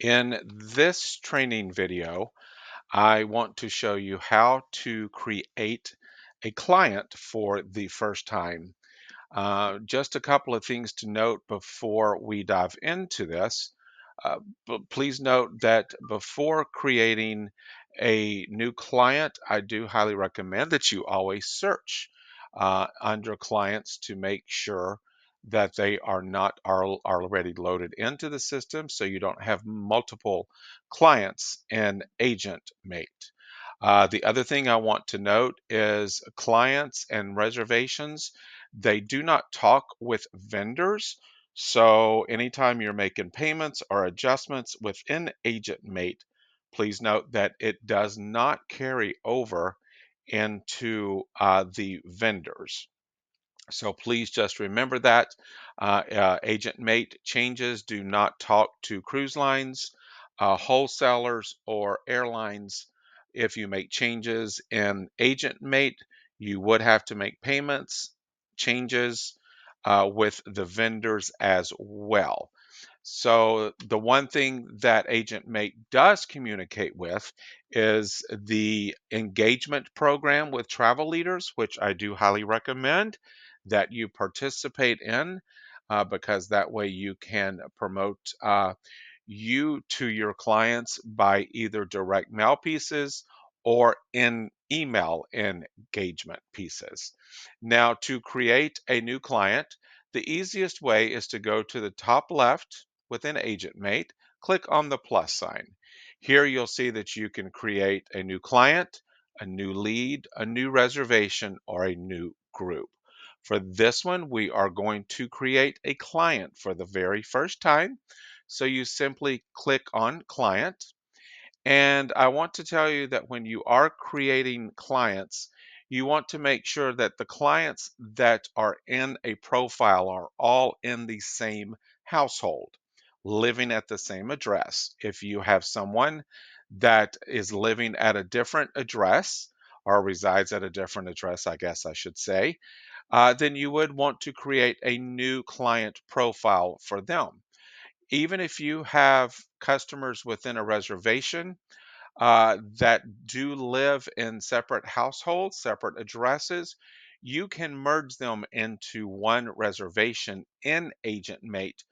In this training video, I want to show you how to create a client for the first time. Just a couple of things to note before we dive into this. But please note that before creating a new client, I do highly recommend that you always search under clients to make sure that they are not already loaded into the system so you don't have multiple clients in Agent Mate. The other thing I want to note is clients and reservations, they do not talk with vendors. So anytime you're making payments or adjustments within Agent Mate, please note that it does not carry over into the vendors. So please just remember that Agent Mate changes do not talk to cruise lines, wholesalers, or airlines. If you make changes in Agent Mate, you would have to make payments, changes with the vendors as well. So the one thing that Agent Mate does communicate with is the engagement program with travel leaders, which I do highly recommend that you participate in because that way you can promote you to your clients by either direct mail pieces or in email engagement pieces. Now, to create a new client, the easiest way is to go to the top left within Agent Mate, click on the plus sign. Here you'll see that you can create a new client, a new lead, a new reservation, or a new group. For this one, we are going to create a client for the very first time. So you simply click on client. And I want to tell you that when you are creating clients, you want to make sure that the clients that are in a profile are all in the same household, living at the same address. If you have someone that is living at a different address, or resides at a different address, I guess I should say, then you would want to create a new client profile for them. Even if you have customers within a reservation that do live in separate households, separate addresses, you can merge them into one reservation in Agent Mate,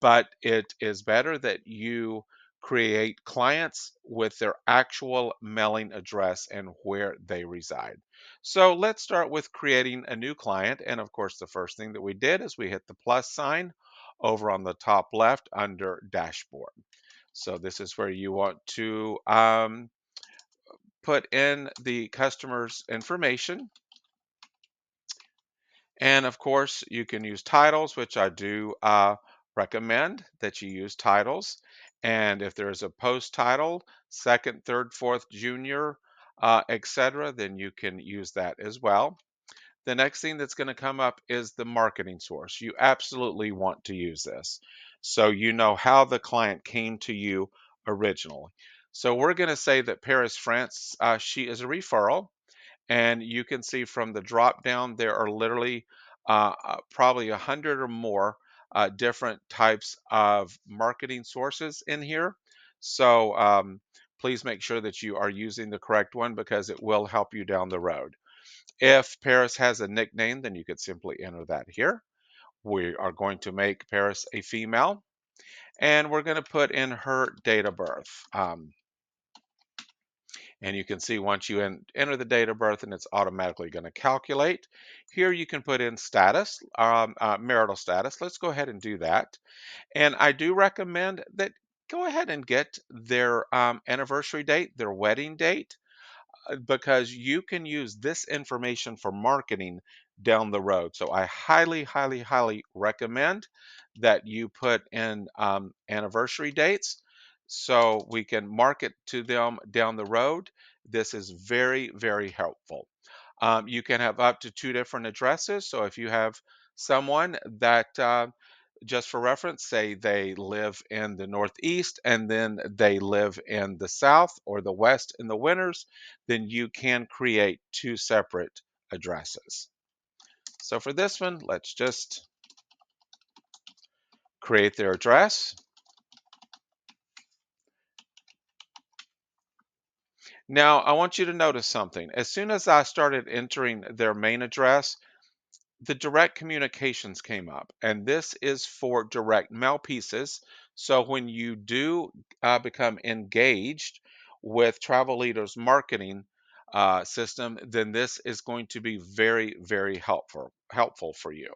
but it is better that you create clients with their actual mailing address and where they reside. So let's start with creating a new client. And of course, the first thing that we did is we hit the plus sign over on the top left under dashboard. So this is where you want to put in the customer's information. And of course, you can use titles, which I do recommend that you use titles. And if there's a post title, second, third, fourth, junior, etc., then you can use that as well. The next thing that's going to come up is the marketing source. You absolutely want to use this. So you know how the client came to you originally. So we're going to say that Paris, France, she is a referral. And you can see from the drop down, there are literally probably 100 or more different types of marketing sources in here. So please make sure that you are using the correct one because it will help you down the road. If Paris has a nickname, then you could simply enter that here. We are going to make Paris a female, and we're going to put in her date of birth. And you can see once you enter the date of birth and it's automatically going to calculate. Here you can put in status, marital status. Let's go ahead and do that. And I do recommend that go ahead and get their anniversary date, their wedding date, because you can use this information for marketing down the road. So I highly, highly, highly recommend that you put in anniversary dates so we can market to them down the road. This is very, very helpful. You can have up to two different addresses. So if you have someone that just for reference, say they live in the Northeast and then they live in the South or the West in the winters, then you can create two separate addresses. So for this one, let's just create their address. Now, I want you to notice something. As soon as I started entering their main address, the direct communications came up, and this is for direct mail pieces. So when you do become engaged with Travel Leaders marketing system, then this is going to be very, very helpful for you.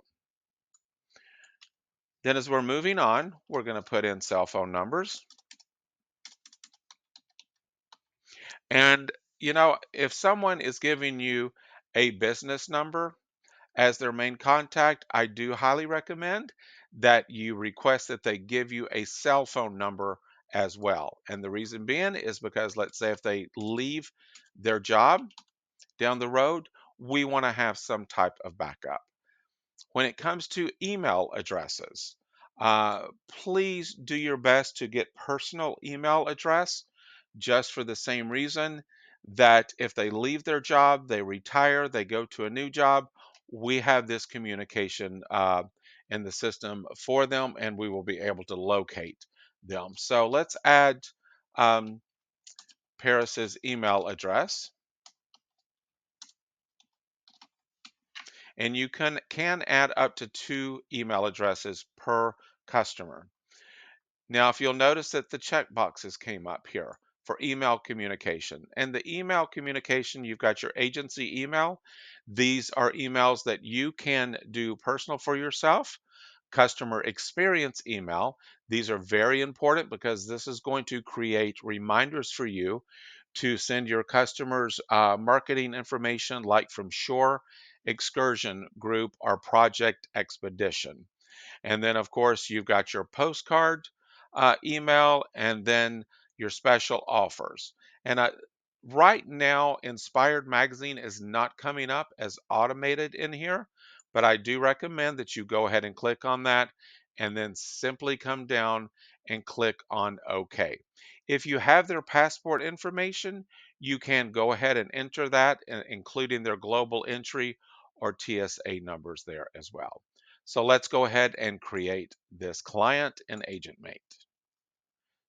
Then as we're moving on, we're going to put in cell phone numbers. And if someone is giving you a business number as their main contact, I do highly recommend that you request that they give you a cell phone number as well. And the reason being is because let's say if they leave their job down the road, we want to have some type of backup. When it comes to email addresses, please do your best to get personal email address just for the same reason that if they leave their job, they retire, they go to a new job, we have this communication in the system for them and we will be able to locate them. So let's add um, Paris's email address. And you can add up to 2 email addresses per customer. Now, if you'll notice that the check boxes came up here for email communication. And the email communication, you've got your agency email. These are emails that you can do personal for yourself. Customer experience email. These are very important because this is going to create reminders for you to send your customers marketing information like from Shore, Excursion Group, or Project Expedition. And then, of course, you've got your postcard email and then your special offers. And right now, Inspired Magazine is not coming up as automated in here, but I do recommend that you go ahead and click on that and then simply come down and click on OK. If you have their passport information, you can go ahead and enter that, including their global entry or TSA numbers there as well. So let's go ahead and create this client in AgentMate.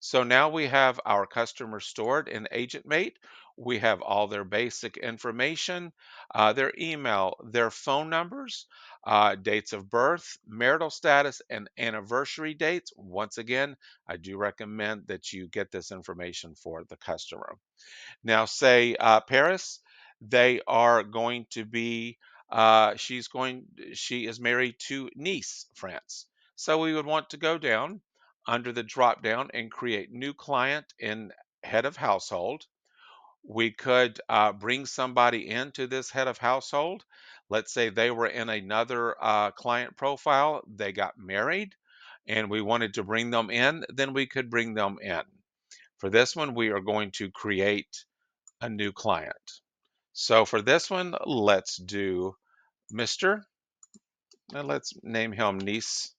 So now we have our customers stored in AgentMate. We have all their basic information, their email, their phone numbers, dates of birth, marital status, and anniversary dates. Once again, I do recommend that you get this information for the customer. Now, say Paris, they are going to be, she is married to Nice, France. So we would want to go down under the drop down and create new client in head of household. We could bring somebody into this head of household. Let's say they were in another client profile, they got married, and we wanted to bring them in, then we could bring them in. For this one, we are going to create a new client. So for this one, let's do Mr. And let's name him Nice,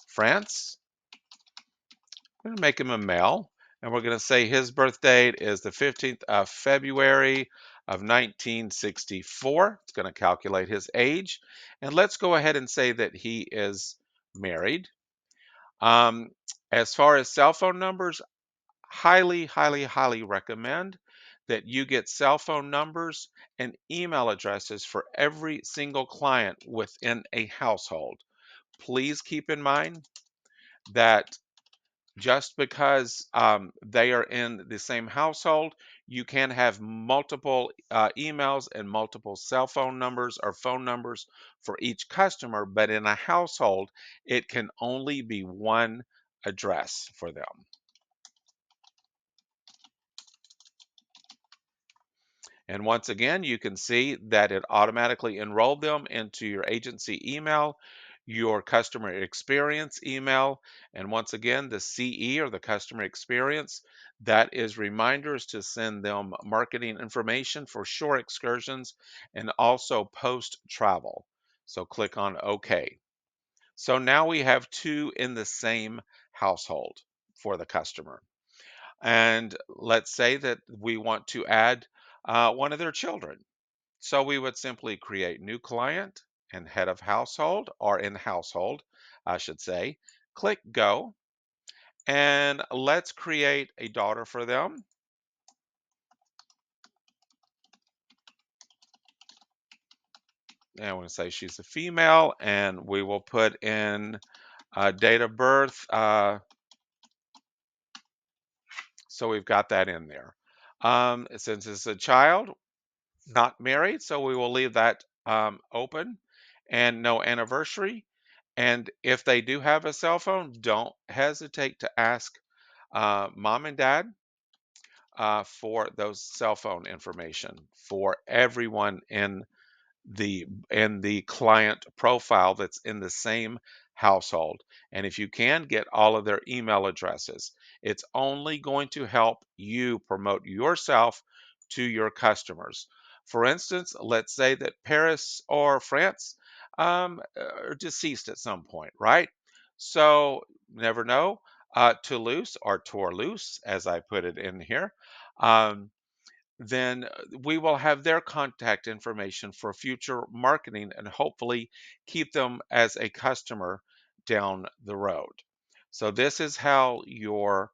France. We're going to make him a male. And we're going to say his birth date is the 15th of February of 1964. It's going to calculate his age. And let's go ahead and say that he is married. Um, as far as cell phone numbers, highly, highly, highly recommend that you get cell phone numbers and email addresses for every single client within a household. Please keep in mind that just because they are in the same household, you can have multiple emails and multiple cell phone numbers or phone numbers for each customer, but in a household, it can only be one address for them. And once again, you can see that it automatically enrolled them into your agency email, your customer experience email, and once again, the CE or the customer experience, that is reminders to send them marketing information for shore excursions and also post travel. So click on OK. So now we have 2 in the same household for the customer. And let's say that we want to add one of their children. So we would simply create new client and head of household or in household, I should say. Click go and let's create a daughter for them. And I want to say she's a female, and we will put in date of birth. So we've got that in there. Since it's a child, not married, so we will leave that open, and no anniversary. And if they do have a cell phone, don't hesitate to ask mom and dad for those cell phone information for everyone in the client profile that's in the same household. And if you can get all of their email addresses, it's only going to help you promote yourself to your customers. For instance, let's say that Paris or France are deceased at some point, right? So never know. Toulouse or Toulouse, as I put it in here. Um, then we will have their contact information for future marketing and hopefully keep them as a customer down the road. So, this is how your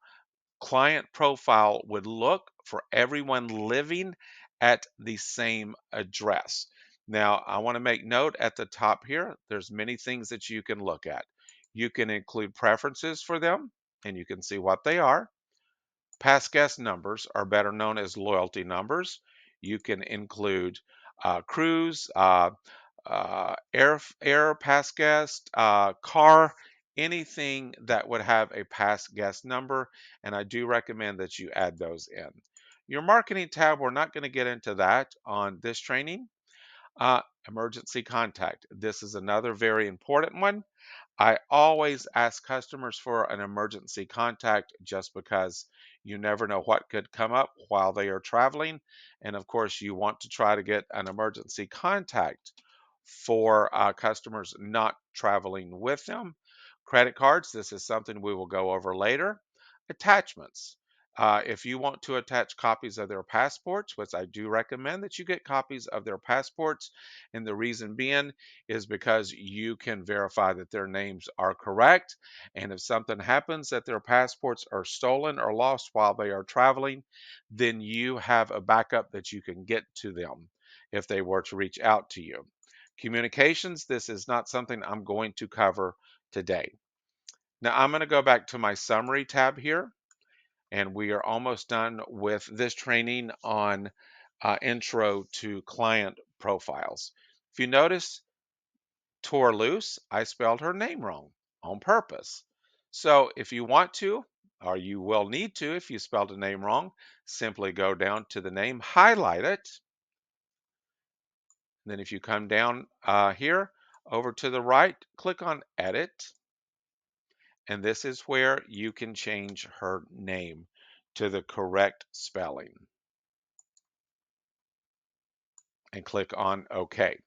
client profile would look for everyone living at the same address. Now, I want to make note at the top here, there's many things that you can look at. You can include preferences for them, and you can see what they are. Past guest numbers are better known as loyalty numbers. You can include cruise, air past guest, car, anything that would have a past guest number, and I do recommend that you add those in. Your marketing tab, we're not going to get into that on this training. Emergency contact. This is another very important one. I always ask customers for an emergency contact just because you never know what could come up while they are traveling. And of course, you want to try to get an emergency contact for customers not traveling with them. Credit cards, this is something we will go over later. Attachments. If you want to attach copies of their passports, which I do recommend that you get copies of their passports, and the reason being is because you can verify that their names are correct. And if something happens that their passports are stolen or lost while they are traveling, then you have a backup that you can get to them if they were to reach out to you. Communications, this is not something I'm going to cover today. Now I'm going to go back to my summary tab here, and we are almost done with this training on intro to client profiles. If you notice, tore loose, I spelled her name wrong on purpose. So if you want to, or you will need to, if you spelled a name wrong, simply go down to the name, highlight it. Then if you come down here over to the right, click on edit. And this is where you can change her name to the correct spelling and click on OK.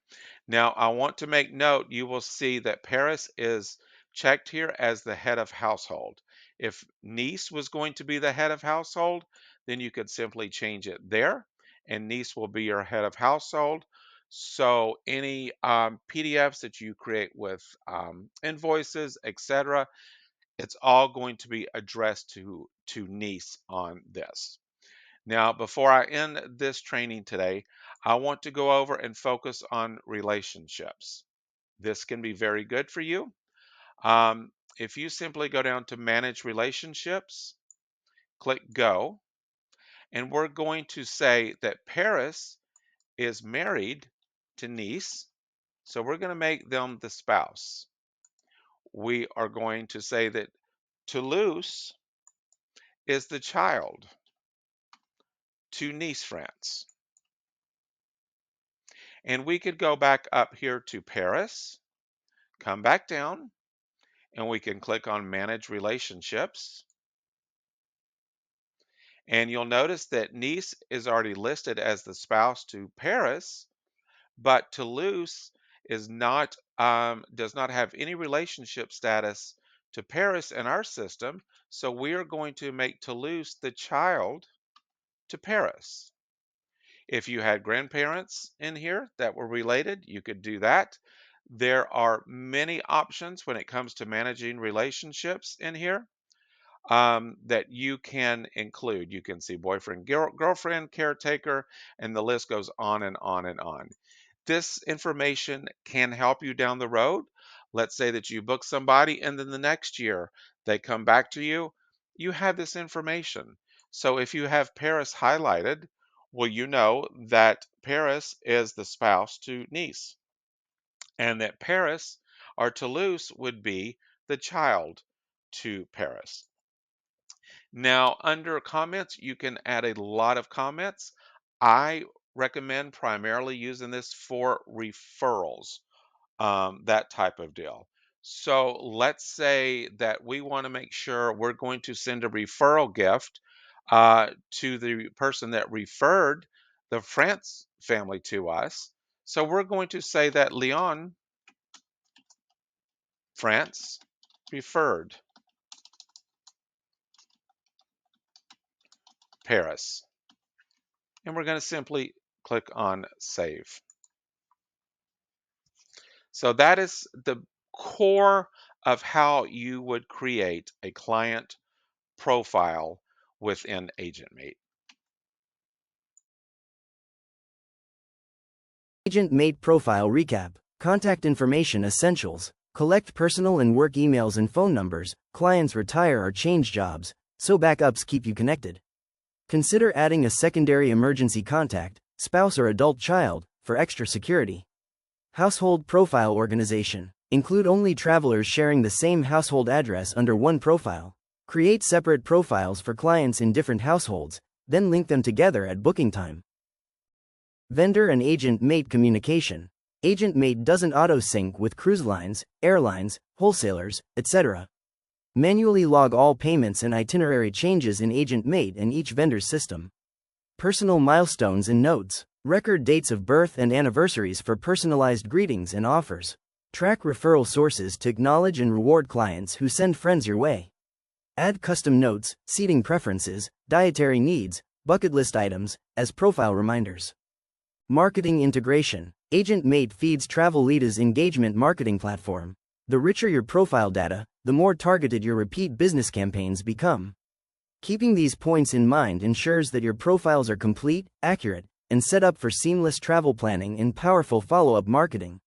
Now, I want to make note, you will see that Paris is checked here as the head of household. If Nice was going to be the head of household, then you could simply change it there, and Nice will be your head of household. So any PDFs that you create with invoices, etc., it's all going to be addressed to Nice on this. Now, before I end this training today, I want to go over and focus on relationships. This can be very good for you. If you simply go down to Manage Relationships, click Go, and we're going to say that Paris is married to Nice, so we're going to make them the spouse. We are going to say that Toulouse is the child to Nice, France. And we could go back up here to Paris, come back down, and we can click on Manage Relationships. And you'll notice that Nice is already listed as the spouse to Paris, but Toulouse is not does not have any relationship status to Paris in our system. So we are going to make Toulouse the child to Paris. If you had grandparents in here that were related, you could do that. There are many options when it comes to managing relationships in here that you can include. You can see boyfriend, girlfriend, caretaker, and the list goes on and on and on. This information can help you down the road. Let's say that you book somebody and then the next year they come back to you. You have this information. So if you have Paris highlighted, well, you know that Paris is the spouse to Nice and that Paris or Toulouse would be the child to Paris. Now, under comments, you can add a lot of comments. I recommend primarily using this for referrals, that type of deal. So let's say that we want to make sure we're going to send a referral gift to the person that referred the France family to us. So we're going to say that Lyon, France, referred Paris. And we're going to simply click on save. So that is the core of how you would create a client profile within AgentMate. AgentMate Profile Recap. Contact information essentials. Collect personal and work emails and phone numbers. Clients retire or change jobs, so backups keep you connected. Consider adding a secondary emergency contact, spouse or adult child, for extra security. Household Profile Organization. Include only travelers sharing the same household address under one profile. Create separate profiles for clients in different households, then link them together at booking time. Vendor and AgentMate communication. AgentMate doesn't auto-sync with cruise lines, airlines, wholesalers, etc. Manually log all payments and itinerary changes in AgentMate and each vendor's system. Personal milestones and notes. Record dates of birth and anniversaries for personalized greetings and offers. Track referral sources to acknowledge and reward clients who send friends your way. Add custom notes, seating preferences, dietary needs, bucket list items, as profile reminders. Marketing integration. AgentMate feeds Travelita's engagement marketing platform. The richer your profile data, the more targeted your repeat business campaigns become. Keeping these points in mind ensures that your profiles are complete, accurate, and set up for seamless travel planning and powerful follow-up marketing.